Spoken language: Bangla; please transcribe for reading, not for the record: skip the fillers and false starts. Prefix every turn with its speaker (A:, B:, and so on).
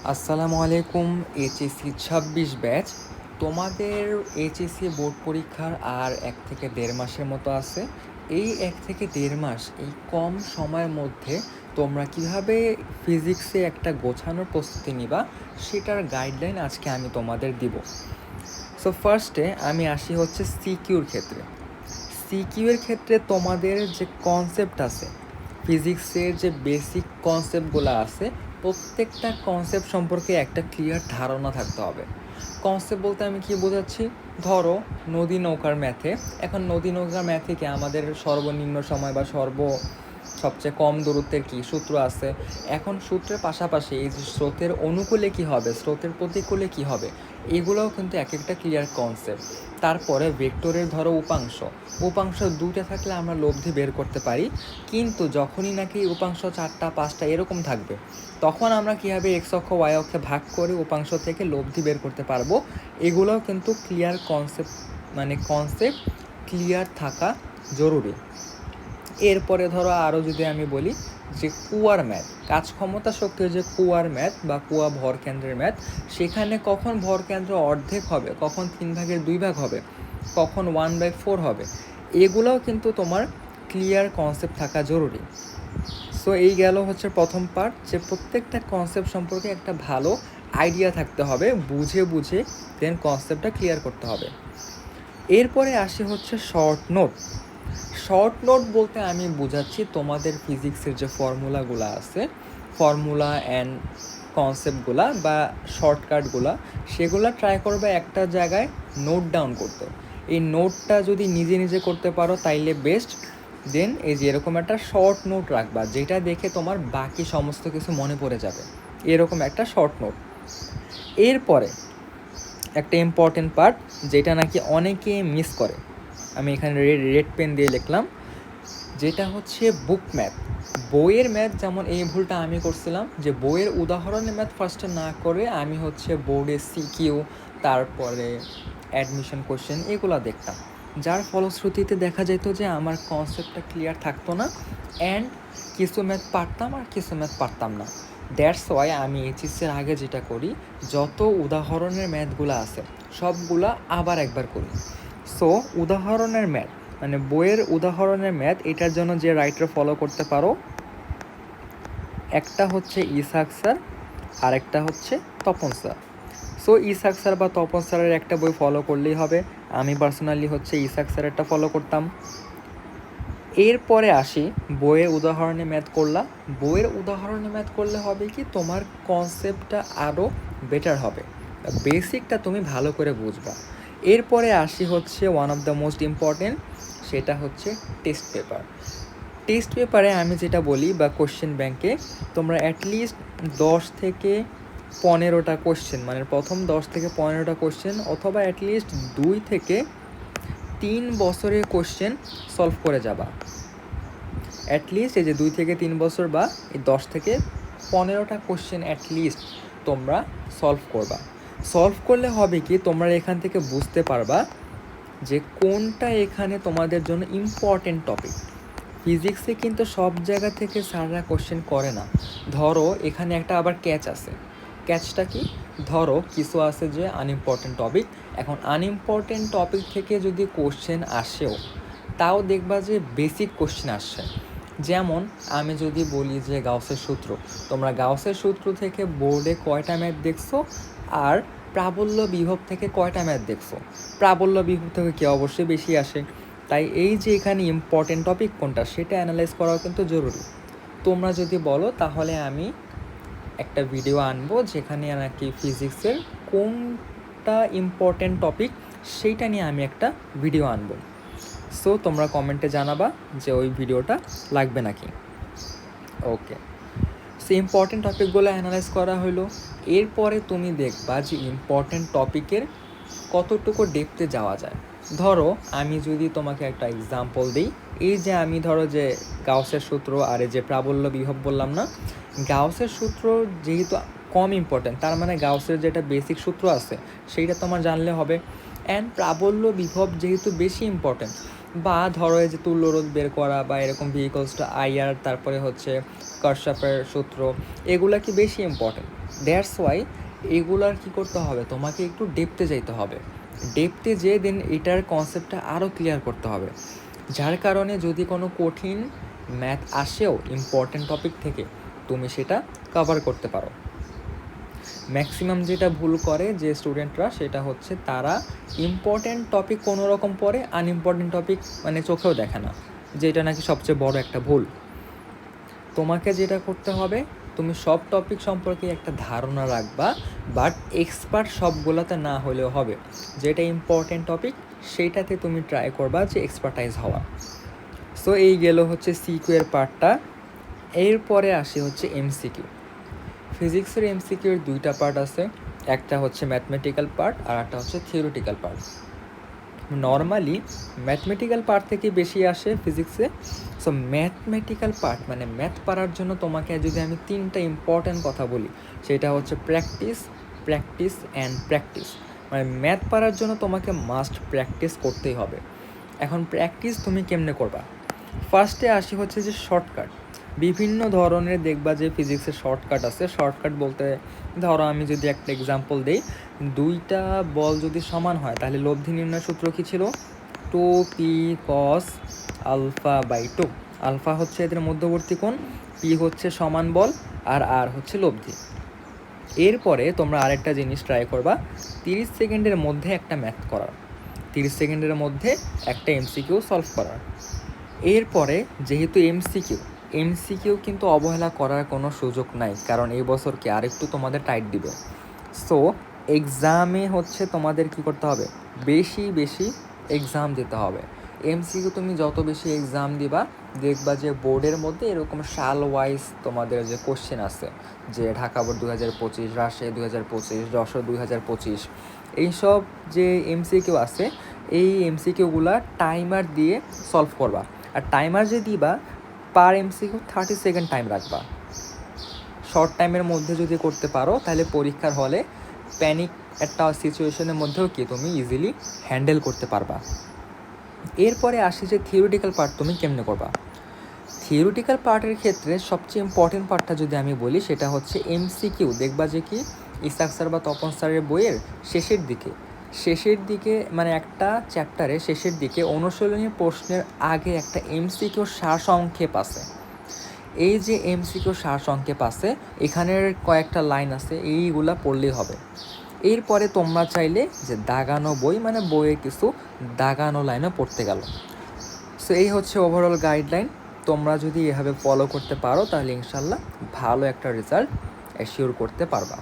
A: আসসালামু আলাইকুম। এইচএসসি ২৬ ব্যাচ, তোমাদের এইচএসসি বোর্ড পরীক্ষার আর ১ থেকে ১.৫ মাসের মতো আছে। এই ১ থেকে ১.৫ মাস, এই কম সময়ের মধ্যে তোমরা কিভাবে ফিজিক্সে একটা গোছানোর প্রস্তুতি নিবা সেটার গাইডলাইন আজকে আমি তোমাদের দিব। সো ফার্স্টে আমি আসি হচ্ছে সিকিউর ক্ষেত্রে। সিকিউর ক্ষেত্রে তোমাদের যে কনসেপ্ট আছে, ফিজিক্সের যে বেসিক কনসেপ্টগুলো আছে, প্রত্যেকটা কনসেপ্ট সম্পর্কে একটা ক্লিয়ার ধারণা থাকতে হবে। কনসেপ্ট বলতে আমি কি বোঝাচ্ছি, ধরো নদী নৌকার ম্যাথে, এখন নদী নৌকার ম্যাথে কি আমাদের সর্বনিম্ন সময় বা সবচেয়ে কম দূরত্বের কি সূত্র আছে। এখন সূত্রের পাশাপাশি এই যে স্রোতের অনুকূলে কি হবে, স্রোতের প্রতিকূলে কি হবে, এগুলোও কিন্তু এক একটা ক্লিয়ার কনসেপ্ট। তারপরে ভেক্টরের ধরো উপাংশ, উপাংশ দুটো থাকলে আমরা লব্ধি বের করতে পারি, কিন্তু যখনই নাকি উপাংশ 4টা 5টা এরকম থাকবে, তখন আমরা কীভাবে এক্স অক্ষ ওয়াই অক্ষে ভাগ করে উপাংশ থেকে লব্ধি বের করতে পারবো। এগুলোও কিন্তু ক্লিয়ার কনসেপ্ট, কনসেপ্ট ক্লিয়ার থাকা জরুরি। এরপরে ধরো আরও যদি আমি বলি যে কুয়ার ম্যাথ, কাজ ক্ষমতা শক্তির যে কুয়ার ম্যাথ বা কুয়া ভর কেন্দ্রের ম্যাথ, সেখানে কখন ভর কেন্দ্র অর্ধেক হবে, কখন 3/2 হবে, কখন 1/4 হবে, এগুলোও কিন্তু তোমার ক্লিয়ার কনসেপ্ট থাকা জরুরি। সো এই গেল হচ্ছে প্রথম পার্ট, যে প্রত্যেকটা কনসেপ্ট সম্পর্কে একটা ভালো আইডিয়া থাকতে হবে, বুঝে বুঝে দেন কনসেপ্টটা ক্লিয়ার করতে হবে। এরপরে আসে হচ্ছে শর্ট নোট। শর্ট নোট বলতে আমি বোঝাচ্ছি তোমাদের ফিজিক্সের যে ফর্মুলাগুলো আছে, ফর্মুলা অ্যান্ড কনসেপ্টগুলা বা শর্টকাটগুলা, সেগুলো ট্রাই করবে একটা জায়গায় নোট ডাউন করতে। এই নোটটা যদি নিজে নিজে করতে পারো তাইলে বেস্ট। দেন এই যে এরকম একটা শর্ট নোট রাখবা, যেটা দেখে তোমার বাকি সমস্ত কিছু মনে পড়ে যাবে, এরকম একটা শর্ট নোট। এরপরে একটা ইম্পর্টেন্ট পার্ট, যেটা নাকি অনেকে মিস করে, আমি এখানে রেড পেন দিয়ে লিখলাম, যেটা হচ্ছে বুক ম্যাথ, বইয়ের ম্যাথ। যেমন এই ভুলটা আমি করছিলাম, যে বইয়ের উদাহরণের ম্যাথ ফার্স্টে না করে আমি হচ্ছে বোর্ডে সিকিউ, তারপরে অ্যাডমিশন কোশ্চেন এগুলো দেখতাম, যার ফলশ্রুতিতে দেখা যেত যে আমার কনসেপ্টটা ক্লিয়ার থাকতো না, অ্যান্ড কিছু ম্যাথ পারতাম আর কিছু ম্যাথ পারতাম না। দ্যাটস ওয়াই আমি এইচএসসির আগে যেটা করি, যত উদাহরণের ম্যাথগুলো আছে সবগুলা আবার একবার করি। সো উদাহরণের ম্যাথ বইয়ের উদাহরণের ম্যাথ, এটার জন্য যে রাইটার ফলো করতে পারো, একটা হচ্ছে ইসাক স্যার আর একটা হচ্ছে Tapan sir. So Isaac sir বা তপন স্যারের একটা বই ফলো করলেই হবে। আমি পার্সোনালি হচ্ছে ইসাক স্যারেরটা ফলো করতাম। এরপরে আসি বইয়ের উদাহরণে ম্যাথ করলাম। বইয়ের উদাহরণে ম্যাথ করলে হবে কি, তোমার কনসেপ্টটা আরও বেটার হবে, বেসিকটা তুমি ভালো করে বুঝবা। এরপরে আসি হচ্ছে one of the most important, সেটা হচ্ছে টেস্ট পেপার। টেস্ট পেপারে আমি যেটা বলি বা কোশ্চেন ব্যাংকে, তোমরা অ্যাটলিস্ট 10 থেকে 15টা কোশ্চেন, প্রথম 10 থেকে 15টা কোশ্চেন, অথবা অ্যাটলিস্ট 2 থেকে 3 বছরের কোশ্চেন সলভ করে যাবা। অ্যাটলিস্ট এই যে 2 থেকে 3 বছর বা এই 10 থেকে 15টা কোশ্চেন অ্যাটলিস্ট তোমরা সলভ করবা। সলভ করলে হবে কি, তোমরা এখান থেকে বুঝতে পারবা যে কোনটা এখানে তোমাদের জন্য ইম্পর্টেন্ট টপিক। ফিজিক্সে কিন্তু সব জায়গা থেকে স্যাররা কোশ্চেন করে না। ধরো এখানে একটা আবার ক্যাচ আছে। ক্যাচটা কি, ধরো কিছু আছে যে আনইম্পর্টেন্ট টপিক, এখন আনইম্পর্টেন্ট টপিক থেকে যদি কোশ্চেন আসেও, তাও দেখবা যে বেসিক কোশ্চেন আসছে। যেমন আমি যদি বলি যে গাউসের সূত্র, তোমরা গাউসের সূত্র থেকে বোর্ডে কয়টা ম্যাথ দেখছো, আর প্রাবল্য বিভব থেকে কয়টা ম্যাথ দেখছো। প্রাবল্য বিভব থেকে কি অবশ্যই বেশি আসে। তাই এই যে এখানে ইম্পর্টেন্ট টপিক কোনটা সেটা অ্যানালাইজ করাও কিন্তু জরুরি। তোমরা যদি বলো তাহলে আমি একটা ভিডিও আনবো যেখানে নাকি ফিজিক্সের কোনটা ইম্পর্টেন্ট টপিক সেইটা নিয়ে আমি একটা ভিডিও আনবো। সো তোমরা কমেন্টে জানাবা যে ওই ভিডিওটা লাগবে নাকি। ওকে, সো ইম্পর্টেন্ট টপিকগুলো অ্যানালাইজ করা হলো। এরপরে তুমি দেখবা যে ইম্পর্টেন্ট টপিকের কতটুকু ডেপথে যাওয়া যায়। ধরো আমি যদি তোমাকে একটা এক্সাম্পল দিই, এই যে আমি ধরো যে গাউসের সূত্র আর এই যে প্রাবল্য বিভব বললাম না, গাউসের সূত্র যেহেতু কম ইম্পর্টেন্ট, তার মানে গাউসের যেটা বেসিক সূত্র আছে সেইটা তোমার জানলে হবে। অ্যান্ড প্রাবল্য বিভব যেহেতু বেশি ইম্পর্টেন্ট, বা ধরো এই যে তুল্যরোধ বের করা বা এরকম ভি ইকুয়ালস টু আইআর, তারপরে হচ্ছে কারশফের সূত্র, এগুলা কি বেশি ইম্পর্টেন্ট। দ্যাটস ওয়াই এগুলার কী করতে হবে, তোমাকে একটু ডেপথে যাইতে হবে। ডেপথে যেয়ে দেন এটার কনসেপ্টটা আরও ক্লিয়ার করতে হবে, যার কারণে যদি কোনো কঠিন ম্যাথ আসেও ইম্পর্ট্যান্ট টপিক থেকে, তুমি সেটা কভার করতে পারো। ম্যাক্সিমাম যেটা ভুল করে যে স্টুডেন্টরা, সেটা হচ্ছে তারা ইম্পর্ট্যান্ট টপিক কোনো রকম পড়ে, আনইম্পর্ট্যান্ট টপিক মানে চোখেও দেখে না, যেটা নাকি সবচেয়ে বড় একটা ভুল। তোমাকে যেটা করতে হবে, তুমি সব টপিক সম্পর্কে একটা ধারণা রাখবা, বাট এক্সপার্ট সবগুলোতে না হলেও হবে। যেটা ইম্পর্ট্যান্ট টপিক সেইটাতে তুমি ট্রাই করবা যে এক্সপার্টাইজ হওয়া। সো এই গেল হচ্ছে সিকিউ এর পার্টটা। এরপরে আসি হচ্ছে এমসিকিউ। ফিজিক্সের এমসিকিউর দুইটা পার্ট আছে, একটা হচ্ছে ম্যাথমেটিক্যাল পার্ট আর একটা হচ্ছে theoretical part. Normally mathematical part থেকে বেশি আসে ফিজিক্সে। সো ম্যাথমেটিক্যাল পার্ট মানে ম্যাথ পারার জন্য তোমাকে যদি আমি তিনটা ইম্পর্ট্যান্ট কথা বলি, সেটা হচ্ছে প্র্যাকটিস, প্র্যাকটিস অ্যান্ড প্র্যাকটিস। মানে ম্যাথ পারার জন্য তোমাকে মাস্ট প্র্যাকটিস করতেই হবে। এখন প্র্যাকটিস তুমি কেমনে করবা? ফার্স্টে আসি হচ্ছে যে শর্টকাট। বিভিন্ন ধরনের দেখবা যে ফিজিক্সের শর্টকাট আছে। শর্টকাট বলতে ধরো আমি যদি একটা এক্সাম্পল দিই, দুইটা বল যদি সমান হয় তাহলে লব্ধি নির্ণয় সূত্র কী ছিল? 2p cos α/2। আলফা হচ্ছে এদের মধ্যবর্তী কোণ, পি হচ্ছে সমান বল, আর আর হচ্ছে লব্ধি। এরপরে তোমরা আরেকটা জিনিস ট্রাই করবা, 30 সেকেন্ডের মধ্যে একটা ম্যাথ করার, 30 সেকেন্ডের মধ্যে একটা এমসিকিউ সলভ করার। এরপরে যেহেতু এমসিকিউ কিন্তু অবহেলা করার কোনো সুযোগ নাই, কারণ এই বছরকে আরেকটু তোমাদের টাইট দিবে। সো এক্সামে হচ্ছে তোমাদের কী করতে হবে, বেশি বেশি এক্সাম দিতে হবে। এমসিকিউ তুমি যত বেশি এক্সাম দিবা, দেখবা যে বোর্ডের মধ্যে এরকম সাল ওয়াইজ তোমাদের যে কোশ্চেন আছে, যে ঢাকা বোর্ড 2025, রাজশাহী 2025, যশোর 2025, এইসব যে এমসিকিউ আছে, এই এমসিকিউগুলা টাইমার দিয়ে সলভ করবা। আর টাইমার যে দিবা, পার এমসিকিউ 30 সেকেন্ড টাইম রাখবা। শর্ট টাইমের মধ্যে যদি করতে পারো, তাহলে পরীক্ষার হলে প্যানিক একটা সিচুয়েশনের মধ্যেও কি তুমি ইজিলি হ্যান্ডেল করতে পারবা। এরপরে আসি যে থিওরিটিক্যাল পার্ট তুমি কেমনে করবা। থিওরিটিক্যাল পার্টের ক্ষেত্রে সবচেয়ে ইম্পর্টেন্ট পার্টটা যদি আমি বলি, সেটা হচ্ছে এমসিকিউ। দেখবা যে কি ইসাক স্যার বা তপন স্যারের বইয়ের শেষের দিকে মানে একটা চ্যাপ্টারে শেষের দিকে অনুশীলনী প্রশ্নের আগে একটা এমসিকিউ সারসংক্ষেপ আছে। এই যে এমসিকিউ সারসংক্ষেপ আছে, এখানের কয়েকটা লাইন আছে, এইগুলা পড়লেই হবে। এরপরে তোমরা চাইলে যে দাগানো বই, মানে বইয়ের কিছু দাগানো লাইনও পড়তে গেল। সো এই হচ্ছে ওভারঅল গাইডলাইন। তোমরা যদি এভাবে ফলো করতে পারো, তাহলে ইনশাল্লাহ ভালো একটা রেজাল্ট অ্যাসিওর করতে পারবা।